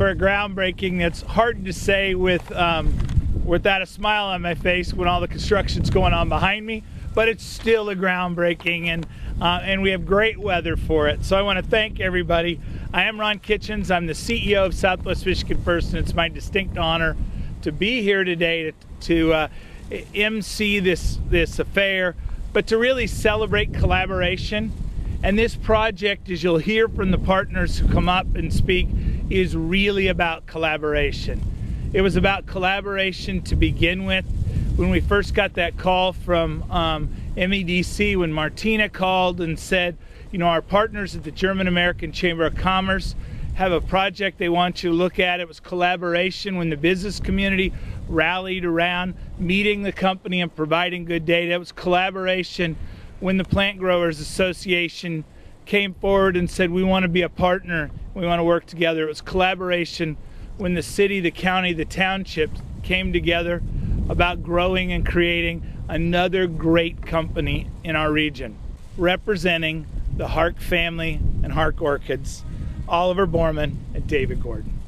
for a groundbreaking that's hard to say without a smile on my face when all the construction's going on behind me, but it's still a groundbreaking, and we have great weather for it. So I want to thank everybody. I am Ron Kitchens. I'm the CEO of Southwest Michigan First, and it's my distinct honor to be here today to MC this affair, but to really celebrate collaboration. And this project, as you'll hear from the partners who come up and speak, is really about collaboration. It was about collaboration to begin with. When we first got that call from MEDC, when Martina called and said, you know, our partners at the German American Chamber of Commerce have a project they want you to look at. It was collaboration when the business community rallied around meeting the company and providing good data. It was collaboration when the Plant Growers Association came forward and said, we want to be a partner, we want to work together. It was collaboration when the city, the county, the townships came together about growing and creating another great company in our region, representing the Hark family and Hark Orchids, Oliver Borman and David Gordon.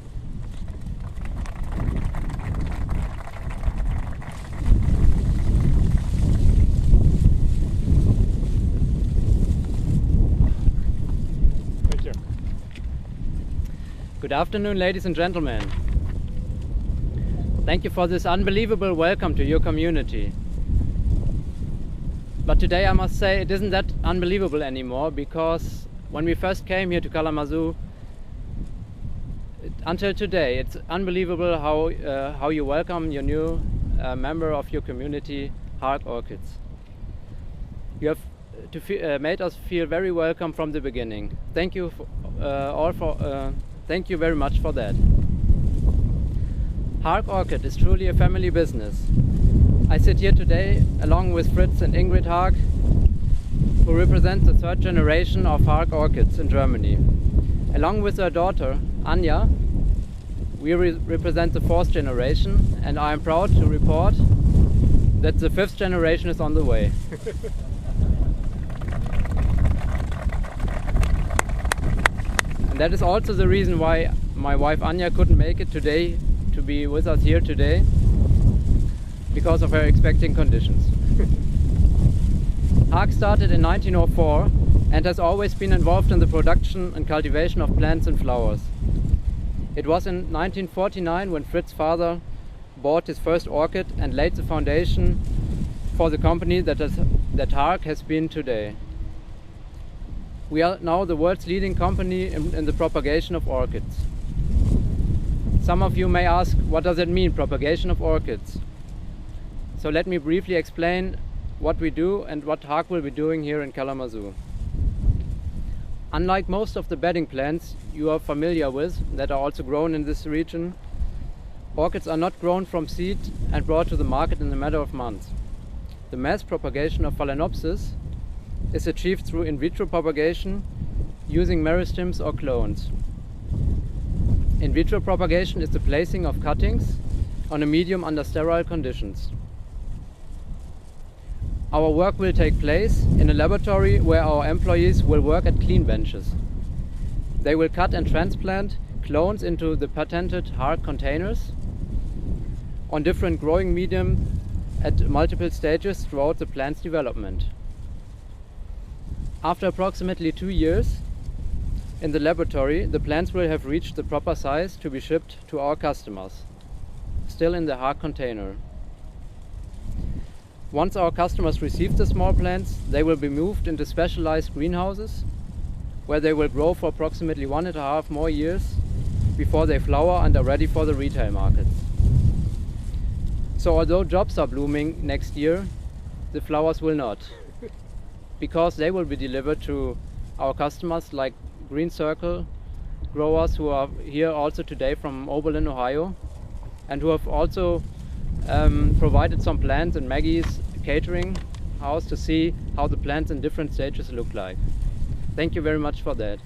Good afternoon, ladies and gentlemen. Thank you for this unbelievable welcome to your community. But today I must say it isn't that unbelievable anymore, because when we first came here to Kalamazoo, until today, it's unbelievable how you welcome your new member of your community, Hark Orchids. You have made us feel very welcome from the beginning. Thank you thank you very much for that. Hark Orchid is truly a family business. I sit here today along with Fritz and Ingrid Hark, who represent the third generation of Hark Orchids in Germany. Along with their daughter, Anja, we represent the fourth generation, and I am proud to report that the fifth generation is on the way. And that is also the reason why my wife Anja couldn't make it today to be with us here today, because of her expecting conditions. Hark started in 1904 and has always been involved in the production and cultivation of plants and flowers. It was in 1949 when Fritz's father bought his first orchid and laid the foundation for the company that Hark has been today. We are now the world's leading company in the propagation of orchids. Some of you may ask, what does it mean, propagation of orchids? So let me briefly explain what we do and what Hark will be doing here in Kalamazoo. Unlike most of the bedding plants you are familiar with that are also grown in this region, orchids are not grown from seed and brought to the market in a matter of months. The mass propagation of Phalaenopsis is achieved through in vitro propagation using meristems or clones. In vitro propagation is the placing of cuttings on a medium under sterile conditions. Our work will take place in a laboratory where our employees will work at clean benches. They will cut and transplant clones into the patented Hark containers on different growing medium at multiple stages throughout the plant's development. After approximately 2 years in the laboratory, the plants will have reached the proper size to be shipped to our customers, still in the Hark container. Once our customers receive the small plants, they will be moved into specialized greenhouses where they will grow for approximately 1.5 more years before they flower and are ready for the retail markets. So although jobs are blooming next year, the flowers will not, because they will be delivered to our customers like Green Circle growers who are here also today from Oberlin, Ohio, and who have also provided some plants in Maggie's catering house to see how the plants in different stages look like. Thank you very much for that.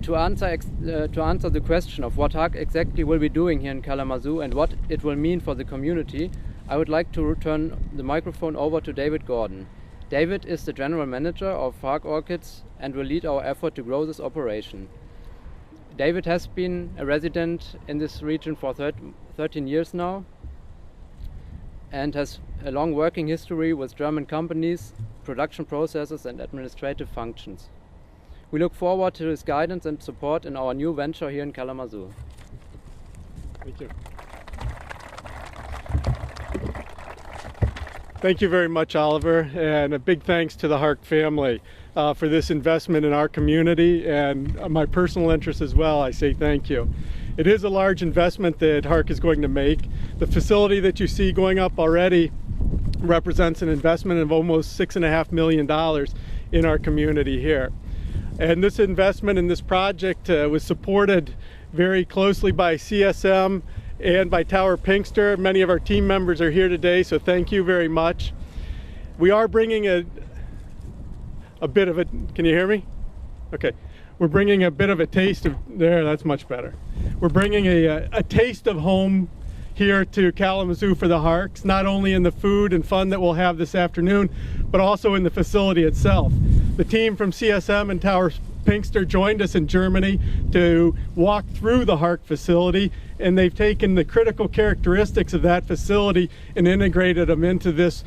To answer the question of what Hark exactly will be doing here in Kalamazoo and what it will mean for the community, I would like to return the microphone over to David Gordon. David is the general manager of Hark Orchids and will lead our effort to grow this operation. David has been a resident in this region for 13 years now and has a long working history with German companies, production processes and administrative functions. We look forward to his guidance and support in our new venture here in Kalamazoo. Thank you. Thank you very much, Oliver, and a big thanks to the Hark family for this investment in our community and my personal interest as well. I say thank you. It is a large investment that Hark is going to make. The facility that you see going up already represents an investment of almost $6.5 million in our community here. And this investment in this project was supported very closely by CSM and by Tower Pinkster. Many of our team members are here today, so thank you very much. We are bringing a bit of it, can you hear me? Okay. We're bringing a bit of a taste of, there, that's much better. We're bringing a taste of home here to Kalamazoo for the Harks, not only in the food and fun that we'll have this afternoon, but also in the facility itself. The team from CSM and Tower Pinkster joined us in Germany to walk through the Hark facility, and they've taken the critical characteristics of that facility and integrated them into this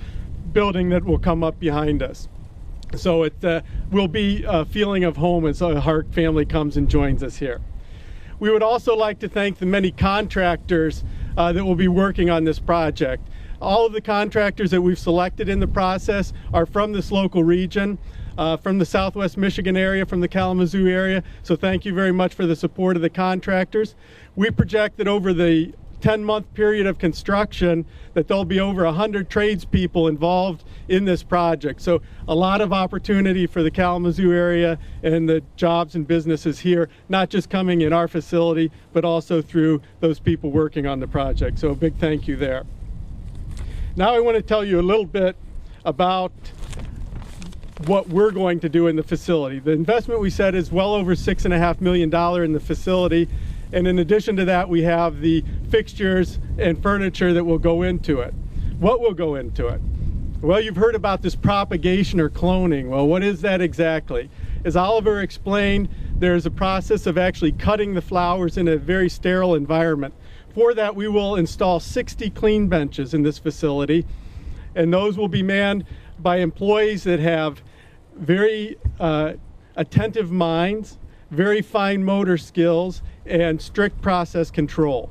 building that will come up behind us. So it will be a feeling of home as the Hark family comes and joins us here. We would also like to thank the many contractors that will be working on this project. All of the contractors that we've selected in the process are from this local region. From the Southwest Michigan area, from the Kalamazoo area. So thank you very much for the support of the contractors. We project that over the 10-month period of construction that there'll be over 100 tradespeople involved in this project. So a lot of opportunity for the Kalamazoo area and the jobs and businesses here, not just coming in our facility, but also through those people working on the project. So a big thank you there. Now I want to tell you a little bit about what we're going to do in the facility. The investment we said is well over $6.5 million in the facility, and in addition to that we have the fixtures and furniture that will go into it. What will go into it? Well, you've heard about this propagation or cloning. Well, what is that exactly? As Oliver explained, there's a process of actually cutting the flowers in a very sterile environment. For that we will install 60 clean benches in this facility, and those will be manned by employees that have very attentive minds, very fine motor skills, and strict process control.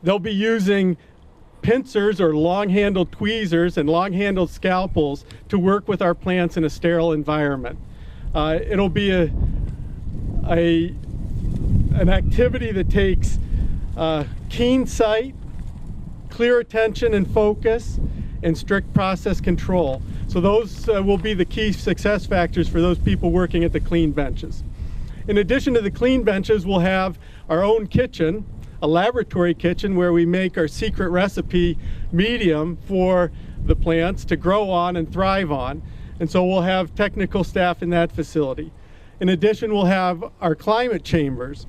They'll be using pincers or long-handled tweezers and long-handled scalpels to work with our plants in a sterile environment. It'll be an activity that takes keen sight, clear attention and focus, and strict process control. So those will be the key success factors for those people working at the clean benches. In addition to the clean benches, we'll have our own kitchen, a laboratory kitchen where we make our secret recipe medium for the plants to grow on and thrive on. And so we'll have technical staff in that facility. In addition, we'll have our climate chambers.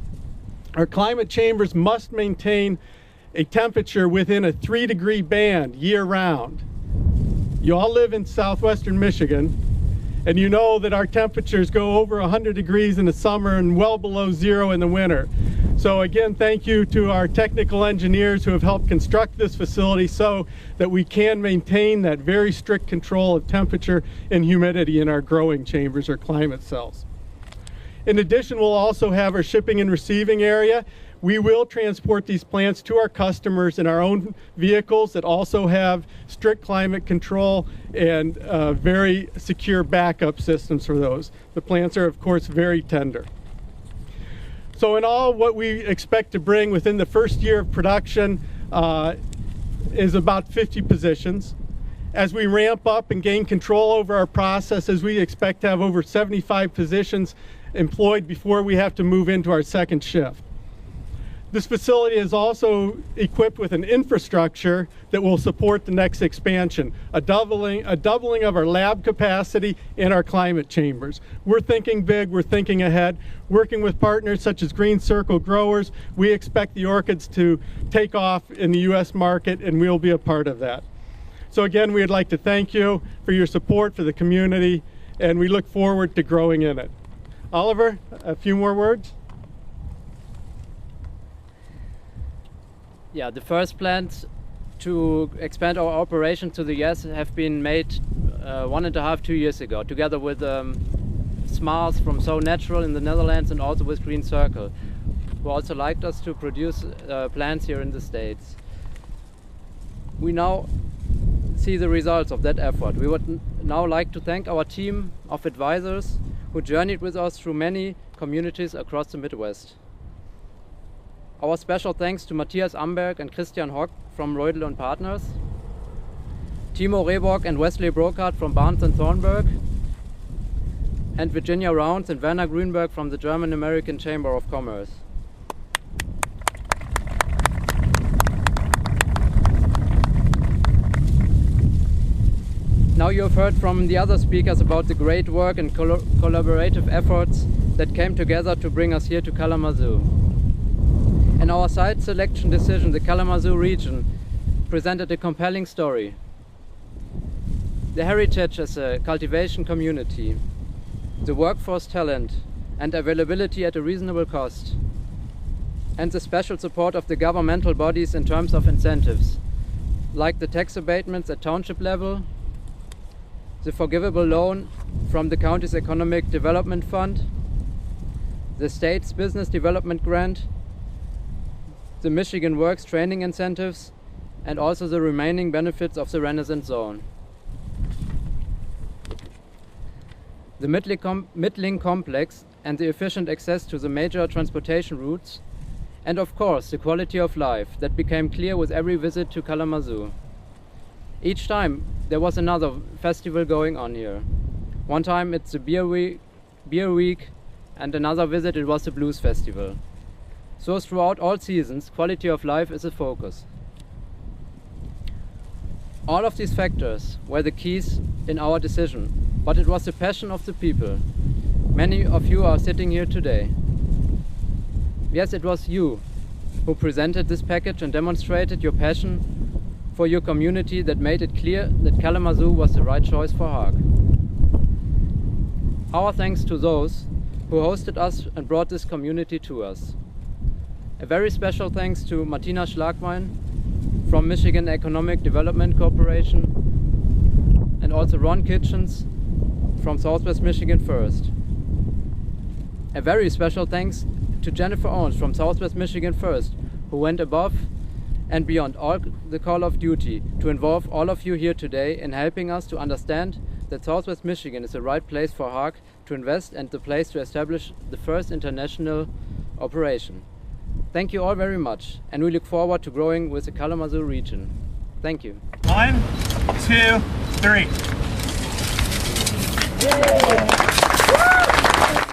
Our climate chambers must maintain a temperature within a 3-degree band year-round. You all live in southwestern Michigan, and you know that our temperatures go over 100 degrees in the summer and well below 0 in the winter. So again, thank you to our technical engineers who have helped construct this facility so that we can maintain that very strict control of temperature and humidity in our growing chambers or climate cells. In addition, we'll also have our shipping and receiving area. We will transport these plants to our customers in our own vehicles that also have strict climate control and very secure backup systems for those. The plants are, of course, very tender. So in all, what we expect to bring within the first year of production is about 50 positions. As we ramp up and gain control over our processes, we expect to have over 75 positions employed before we have to move into our second shift. This facility is also equipped with an infrastructure that will support the next expansion, a doubling of our lab capacity and our climate chambers. We're thinking big, we're thinking ahead. Working with partners such as Green Circle Growers, we expect the orchids to take off in the U.S. market, and we'll be a part of that. So again, we'd like to thank you for your support for the community, and we look forward to growing in it. Oliver, a few more words? Yeah, the first plans to expand our operation to the US have been made 1.5 to 2 years ago, together with Smaars from So Natural in the Netherlands and also with Green Circle, who also liked us to produce plants here in the States. We now see the results of that effort. We would now like to thank our team of advisors who journeyed with us through many communities across the Midwest. Our special thanks to Matthias Amberg and Christian Hock from Reudel & Partners, Timo Rehbock and Wesley Brokart from Barnes & Thornburg, and Virginia Rounds and Werner Grünberg from the German-American Chamber of Commerce. Now you have heard from the other speakers about the great work and collaborative efforts that came together to bring us here to Kalamazoo. In our site selection decision, the Kalamazoo region presented a compelling story. The heritage as a cultivation community, the workforce talent and availability at a reasonable cost, and the special support of the governmental bodies in terms of incentives, like the tax abatements at township level, the forgivable loan from the county's Economic Development Fund, the state's Business Development Grant, the Michigan Works training incentives, and also the remaining benefits of the Renaissance Zone. The Middling Complex and the efficient access to the major transportation routes, and of course the quality of life that became clear with every visit to Kalamazoo. Each time there was another festival going on here. One time it's the beer week, and another visit it was the blues festival. So throughout all seasons, quality of life is a focus. All of these factors were the keys in our decision, but it was the passion of the people. Many of you are sitting here today. Yes, it was you who presented this package and demonstrated your passion for your community that made it clear that Kalamazoo was the right choice for Hark. Our thanks to those who hosted us and brought this community to us. A very special thanks to Martina Schlagwein from Michigan Economic Development Corporation, and also Ron Kitchens from Southwest Michigan First. A very special thanks to Jennifer Owens from Southwest Michigan First, who went above and beyond all the call of duty to involve all of you here today in helping us to understand that Southwest Michigan is the right place for Hark to invest and the place to establish the first international operation. Thank you all very much, and we look forward to growing with the Kalamazoo region. Thank you. 1, 2, 3.